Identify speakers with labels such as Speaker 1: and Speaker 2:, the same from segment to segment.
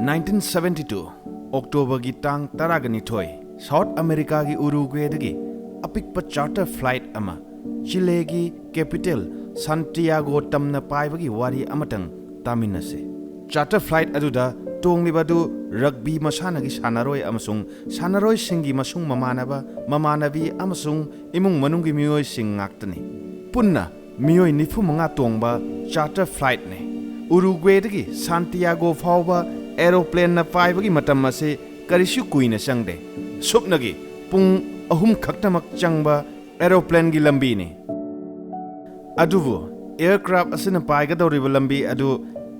Speaker 1: 1972 October tang taraganithoi South America gi Uruguay dagi apikpa charter flight ama Chile gi capital Santiago tamna paibagi wari amatang taminase charter flight aduda tonglibadu rugby masana gi sanaroi amasung sanaroi singi masung mamanabi amasung imung manunggi miyoi sing ngaktani punna miyoi nifu manga tongba charter flight ne Uruguay dagi Santiago fawba Aeroplane na paibagi matam ase karisu kuina sangde supnagi pung ahum khaktamak changba aeroplane gi lambi ni adubu aircraft asina paigadoriba lambi adu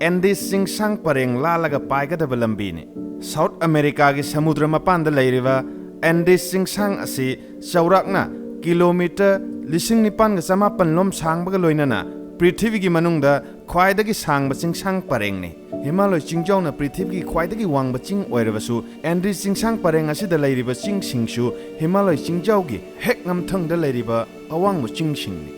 Speaker 1: Andes singsang pareng lalaga paigadaba lambi ni South America gi samudra mapanda leiriba Andes singsang ase chaurakna kilometer 19,900 lom sangbaga loinana Prithvi gi manungda khwaidagi sangba singsang pareng ni Himalaya chingjauna Prithvi gi khwaidagi wangba ching oirabasu Andes singsang pareng asida leiriba ching singshu Himalaya chingjau gi hek ngamthangda leiriba awangmu ching singni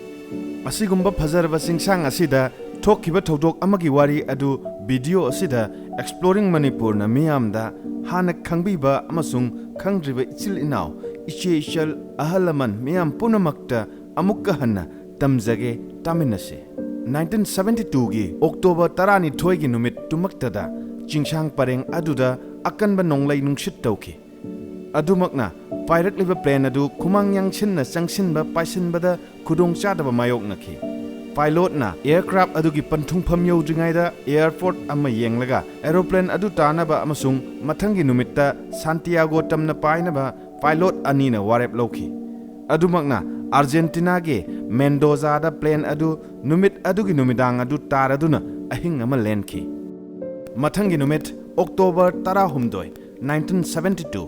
Speaker 1: asigumba phajarba singsang asida thokkiba thodok amagi wari adu video asida exploring Manipur na miyamda hana khangbiba amasung khangdriba ichil inaw iche ichal ahalaman miyam punamakta amukka hanna tamjage taminase 1972 gi October 12 gi numit tumaktada chingsang pareng aduda akanba nonglai nungsit tawki adumakna pirate liba plane adu khumang yangchinna changsinba paisinbada khudong chadaba mayok nakhi pilot na aircraft adu gi panthung pham yodringaida airport ama yenglaga aeroplane adu tanaba amasung mathangi numitta Santiago tamna painaba pilot anina warep lokhi adumakna Argentina ge Mendoza da plane adu numit adu gi numidang adu taraduna ahing ama lenkhi mathangi numit October 13 1972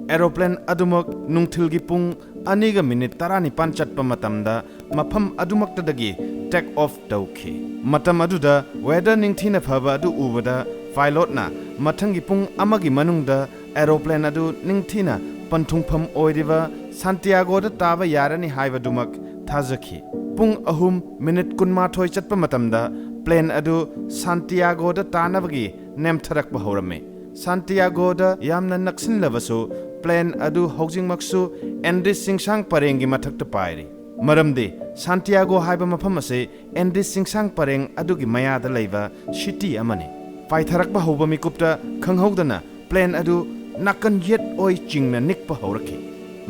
Speaker 1: aeroplane adumak nungthil gi pung aniga minute 19 chatpa matamda mafam adumaktadagi take off tawkhi matam aduda weather ningthina phaba adu ubada pilot na mathangi pung amagi manungda aeroplane adu ningthina panthungpham oiriba Santiago da taba yarani haibadumak thazakhi pung ahum minute 18 chatpa matamda plane adu Santiago da tanabagi nemtharak ba horame Santiago da yamna naksin labasu plane adu houjingmaksu Andes singsang parengi mathakta pairi maramde Santiago haiba mafam ase Andes singsang pareng adugi mayada leiba city amane paitharak ba hoba mikupta khanghaudana plane adu nakan yet oi chingna nikpa horakhi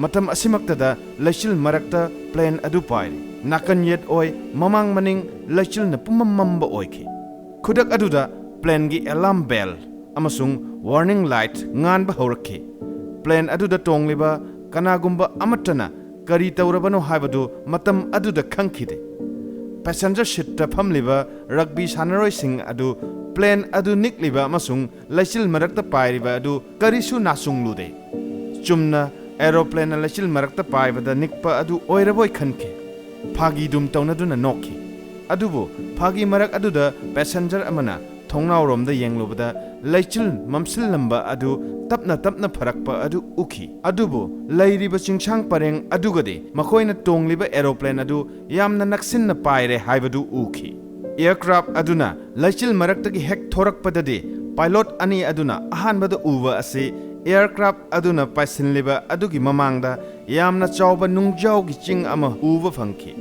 Speaker 1: matam asimaktada laichil marakta plane adu pairi nakan yet oi mamang maning laichil na pumamamba oikhi khudak aduda plane gi alarm bell amasung warning light nganba horakhi plane aduda tongliba kanagumba amatana kari tawrabano haibadu matam aduda khangkhide passenger seat ta phamliba rugby sanaroi sing adu plane adu nikliba amasung laichil marakta pairiba adu karisu nasung lude chumna aeroplane laichil marakta paibada nikpa adu oiraboi khankhe phagi dum tawnaduna nokhi adubu phagi marak aduda passenger amana thongnaw romda yenglubada laichil mamsil lamba adu tapna pharakpa adu ukhi adubu lairiba chingsang pareng adugade makoina tongliba aeroplane adu yamna naksinna paire haibadu ukhi aircraft aduna laichil maraktagi hek thorakpadade pilot ani aduna ahanbada uwa ase aircraft aduna paisinliba adugi mamangda yamna chawba nungjau gi ching ama uwa phangki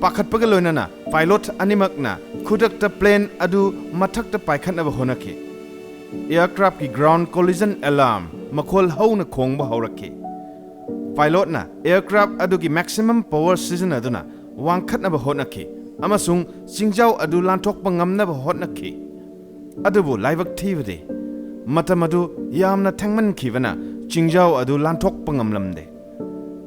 Speaker 1: pakhatpaga loinana pilot animakna khudakta plane adu mathakta paikhatnaba honakhe aircraft ki ground collision alarm makhol hauna khongba haurakhe pilot na aircraft adu ki maximum power season aduna wangkhatnaba honakhe amasung singjau adu lanthokpa ngamnaba honakhe adubu laibak thibade matamadu yamna thangman khibana singjau adu lanthokpa ngamlamde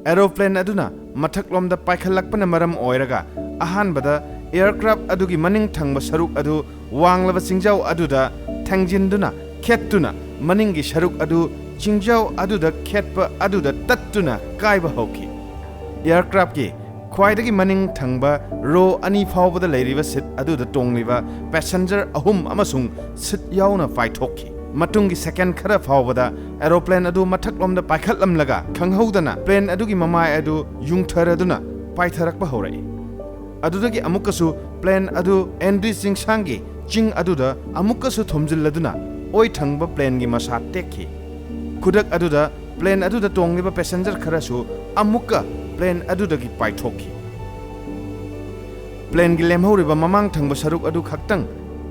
Speaker 1: aeroplane aduna mathaklomda paikhalakpana maram oiraga ahanbada aircraft adugi maning thangba saruk adu wanglaba singjau aduda thangjinduna khettuna maningi saruk adu singjau aduda khetpa aduda tattuna kaiba hokhi aircraft ki khwaidagi maning thangba ro ani phawbada leiriba sit aduda tongliba passenger ahum amasung sit yauna faithokhi matungi second khara phawbada aeroplane adu mathaklomda paikhatlamlaga khanghaudana plane adugi mamai adu yungtharaduna paitharakpa horai adudagi amukasu plane adu Andes singsangi ching aduda amukka su thomjilladuna oi thangba plane gi masa tekhi khudak aduda plane aduda tongliba passenger kharasu amukka plane aduda gi paithokhi plane gi lemhoriba mamang thangba saruk adu khaktang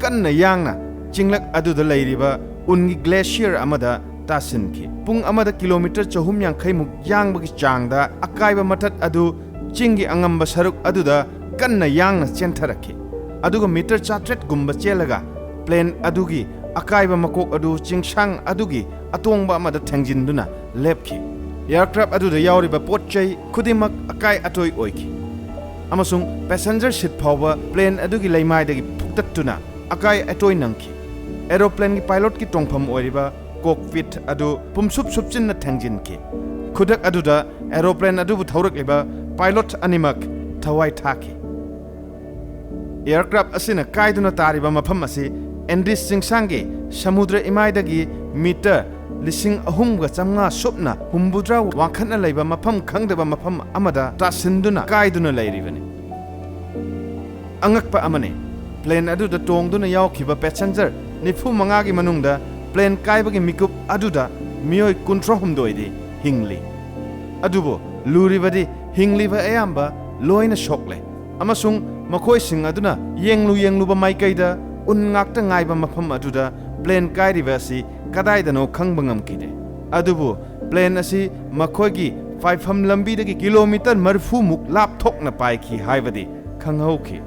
Speaker 1: kanna yangna chinglak aduda leiriba ungi glacier amada tasinki pung amada kilometer 350 muk yangbagi changda akaiba mathat adu chingi angamba saruk aduda kanna yangna chentharakhi aduga meter 400 gumba chelaga plane adugi akaiba makok adu chingsang adugi atongba amada thengjinduna lepki aircraft aduda yauriba potchai khudimak akai atoi oiki amasung passenger seat phawba plane adugi leimaidagi phuktattuna akai atoi nangki aeroplane gi pilot ki tongpham oiriba cockpit adu pumsup supchinna thengjinki khudak aduda aeroplane adu bu thaurakliba pilot animak thawai thaki aircraft asina kaiduna tariba mafam asi Andis Singsangi samudra imaidagi meter 3,500 supna humbudra wankhatna leiba mafam khangdaba mafam amada tasinduna kaiduna leiribani angakpa amane plane aduda tongduna yaukhiba passenger 95 gi manungda plane kaibagi mikup aduda mioi 130 di hingli adubo luribadi hingliba ayamba loina shokle amasung makhoi sing aduna yenglu ba maikaida un ngakta ngaiba mafam aduda plane kairiba si kadaidano khangbangam kide adubu plane asi makhoi gi 5 lambi dagi kilometer marfu muk lap thokna paiki haibadi khanghauki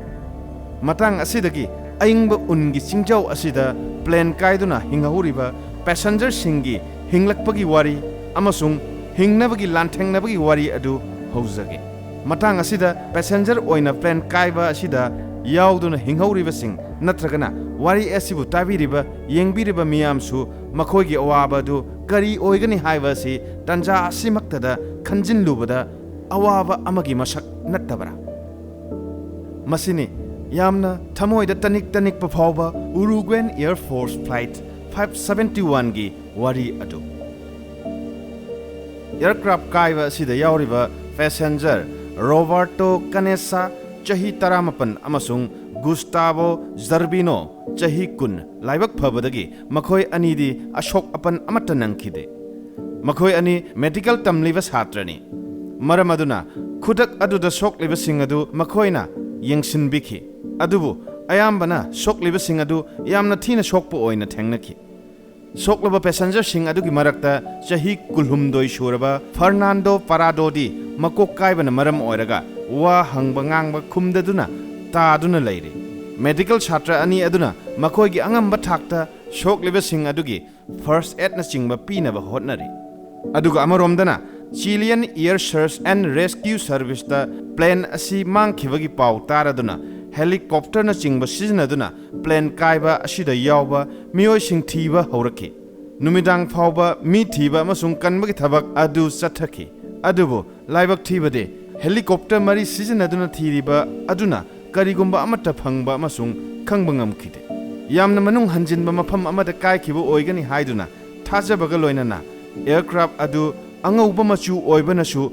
Speaker 1: matang asidagi aingba ungi singjau asida plane kaiduna hingahuriba passenger singi hinglakpagi wari amasung hingnabagi lanthengnabagi wari adu hauzage matang asida passenger oina plane kaiba asida yauduna hinghauriba sing natragana wari asibu tabiriba yengbiriba miyamsu makhoigi awaba du kari oigani haiba si tanja asimaktada khanjinlubada awaba amagi masak nattabara masini yamna thamoida tanik pafawba Uruguayan Air Force Flight 571 gi wari adu aircraft kaiba asida yauriba passenger Roberto Canessa chahi 18 amasung Gustavo Zarbino chahi 10 laibak phabadagi makhoi anidi ashok apan amata nangkhide makhoi ani medical tamliba satrani maramaduna khudak aduda sok liba singadu makhoina yengsinbikhi adubu ayambana sok liba singadu yamna thina sokpo oina thengnakhi soklaba passenger sing adugi marakta chahi kulhumdoi suraba Fernando Paradodi makok kaibana maram oiraga wa hangba ngangba khumdaduna taaduna leiri medical chatra ani aduna makhoigi angamba thakta sokliba sing adugi first aid na chingba pinaba hotnari aduga amaromdana Chilean Air Search and Rescue Service ta plane asi mangkhibagi paw taraduna helicopter na chingba sizinaduna plane kaiba asida yawba mioi sing thiba haurakhi numidang phawba mi thiba amasung kanbagi thabak adu chathaki adubo laibak thibade helicopter mari sizinaduna thiriba aduna karigumba amata phangba amasung khangbangam khide yamna manung hanjinba mafam amada kaikhibu oigani haiduna thajabaga loinana aircraft adu angauba machu oibanasu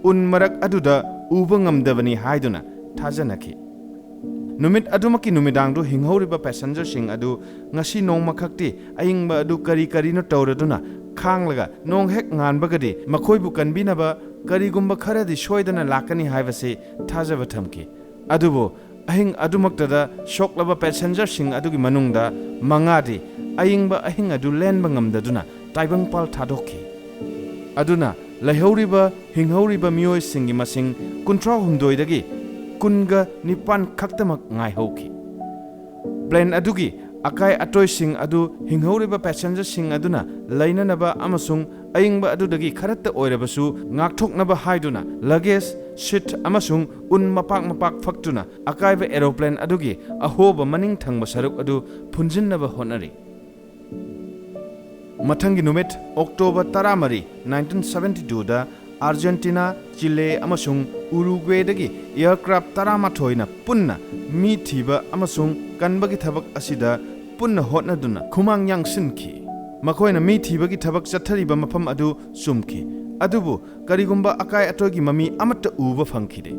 Speaker 1: unmarak aduda uba ngamdabani haiduna thajanaki numit adumaki numidang du hinghoriba passenger sing adu ngasi nongma khakti aingba adu kari no tawraduna khanglaga nong hek nganbagadi makhoibu kanbinaba karigumba kharadi soidana lakani haibase thajaba thamki adubo ahing adumaktada shoklaba passenger sing adugi manungda mangadi aingba ahing adu lenba ngamdaduna taibangpal thadokki aduna laihoriba hinghoriba mioi singi masing 130 dagi kunga nipan khaktamak ngai hoki plane adugi akai atoi sing adu hinghoriba passenger sing aduna lainanaba amasung aingba adudagi kharatta oirabasu ngakthoknaba haiduna luggage seat amasung un mapak faktuna akaiba aeroplane adugi ahoba maning thangba saruk adu phunjinnaba honari mathangi numit October 13 1972 da Argentina, Chile amasung Uruguay dagi aircraft 18 na punna mi thiba amasung kanbagi thabak asida punna hotnaduna khumang yangsinki makoina mi thibagi thabak chathariba mafam adu sumki adubu karigumba akai atogi mami amatta uba phangkhide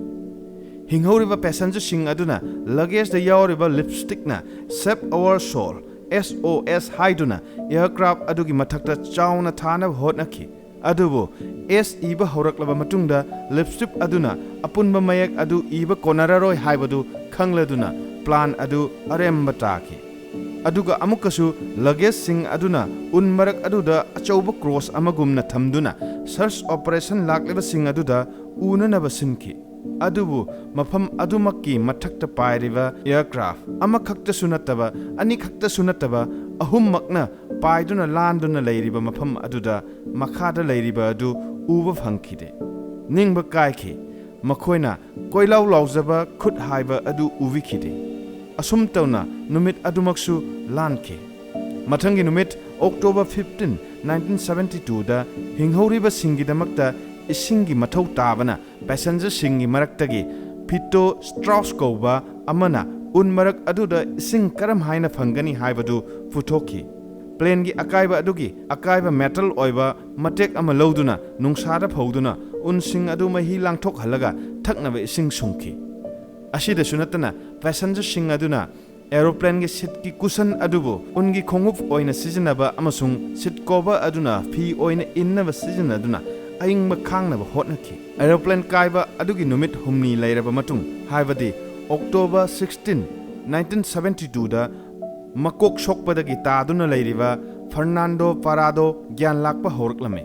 Speaker 1: Hinghoriba passenger sing aduna luggage da yauriba lipstick na save our soul SOS haiduna aircraft adugi mathakta chauna thana hotnaki adubu S iba horaklaba matungda lipstick aduna apunba mayak adu iba konararoi haibadu khangladuna plan adu aremba taki aduga amukasu luggage sing aduna unmarak aduda achauba cross amagumna thamduna search operation lakleba sing aduda unanaba sinki adubu mafam adumakki mathakta pairiba aircraft amakhakta sunataba ani khakta sunataba ahummakna paiduna landuna leiriba mafam aduda makhada leiriba adu uba phangkhide ningba kaikhi makhoina koilau laujaba khut haiba adu uvikhide asum tawna numit adumaksu lankhe mathangi numit October 15 1972 da hinghoriba singidamakta isingi mathau tabana passenger singi maraktagi pito Strauss kauba amana unmarak aduda ising karam haina phangani haibadu puthoki plane gi akaiba adugi akaiba metal oiba matek ama loduna nungsada phauduna unsing adu mahi langthok halaga thaknaba ising sungki ashida sunatana passenger sing aduna aeroplane gi seat ki cushion adubu ungi khongup oina sijinaba amasung seat cover aduna phi oina innaba sijinaduna aingba khangnaba hotnaki aeroplane kaiba adugi numit humni leiraba matung haibadi October 16 1972 da makok sokpadagi taduna leiriba Fernando Parado gyan lakpa horaklame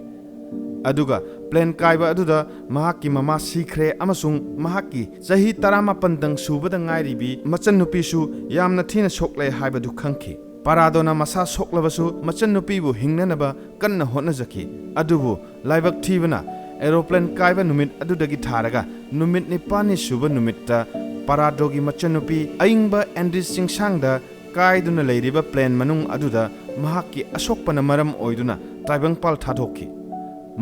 Speaker 1: aduga plane kaiba aduda mahaki mama sikhre amasung mahaki chahi 18 dang subada ngairibi machannupi su yamna thina sokle haibadu khangki Paradona masa soklabasu machannupi bu hingnanaba kanna hotnajaki adubu laibak thibana aeroplane kaiba numit adudagi tharaga numit nipani suba numitta Paradogi machannupi aingba Andis singsangda kaiduna leiriba plane manung aduda mahaki asokpana maram oiduna taibangpal thadokki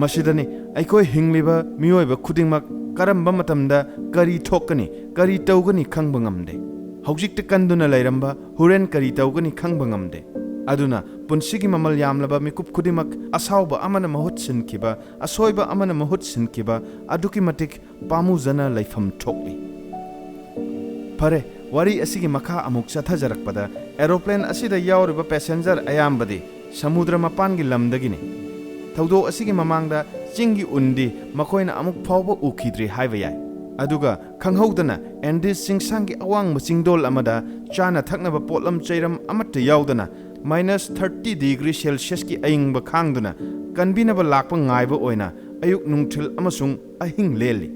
Speaker 1: masidani aikoi hingliba miyoiba khudingmak karamba matamda kari thokani kari tawgani khangba ngamde haujikta kanduna leiramba huren kari tawgani khangba ngamde aduna punsigi mamal yamlaba mikup khudimak asauba amana mahut sinkiba asoiba amana mahut sinkiba aduki matik pamujana laifam thokli pare wari asigi makha amuk chathajarakpada aeroplane asida yauriba passenger ayambadi samudra mapangi lamdagini thaudo asigi mamangda chingi undi makoina amuk phawba ukhidri haiba yai aduga khanghaudana Andis singsangi awang machingdol amada chana thaknaba potlam chairam amatta yaudana -30 degree Celsius ki aingba khangduna kanbinaba lakpa ngaiba oina ayuk nungthil amasung ahing leli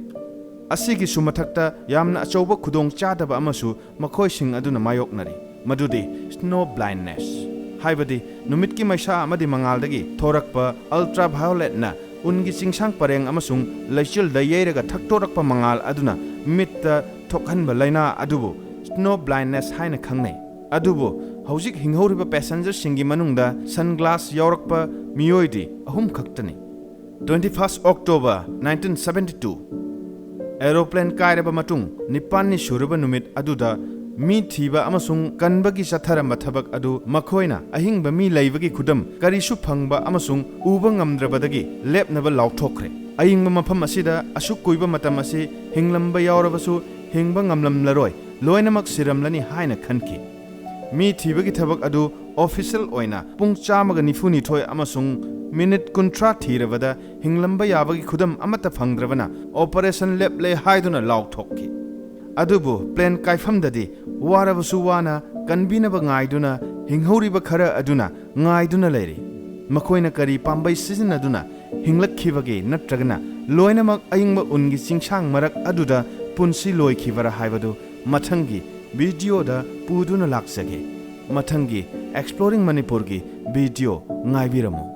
Speaker 1: asigi sumathakta yamna achauba khudong chadaba amasu makhoi sing aduna mayoknari madudi snow blindness haibadi numit ki maisa amadi mangaldagi thorakpa ultraviolet na ungi singsang pareng amasung laichil da yeiraga thaktorakpa mangal aduna mitta thokhanba laina adubu snow blindness haina khangnai adubu haujik hinghoriba passenger singi manungda sunglass yaurakpa miyoidi ahum khaktani 21st October 1972 aeroplane kairaba matung nipanni suraba numit aduda mi thiba amasung kanbagi satharamba thabak adu makhoina ahingba mi leibagi khudam karisu phangba amasung uba ngamdrabadagi lepnaba lauthokre ayingba mafam asida asuk kuiba matam asi hinglamba yaurabasu hingba ngamlamlaroi loinamak siramlani haina khanki mi thibagi thabak adu official oina pung chamaga nifuni thoi amasung minute kuntra thirabada hinglamba yabagi khudam amata phangdrabana operation lep le haiduna lauthokki adubu plane kaifamdadi warabasu wana kanbinaba ngaiduna hinghoriba khara aduna ngaiduna leiri makoina kari pambai sizinaduna hinglakhibagi natragana loinamak ayingba ungi singsang marak aduda punsi loikhibara haibadu mathangi video da puduna laksage mathangi exploring Manipur gi video ngaibiramo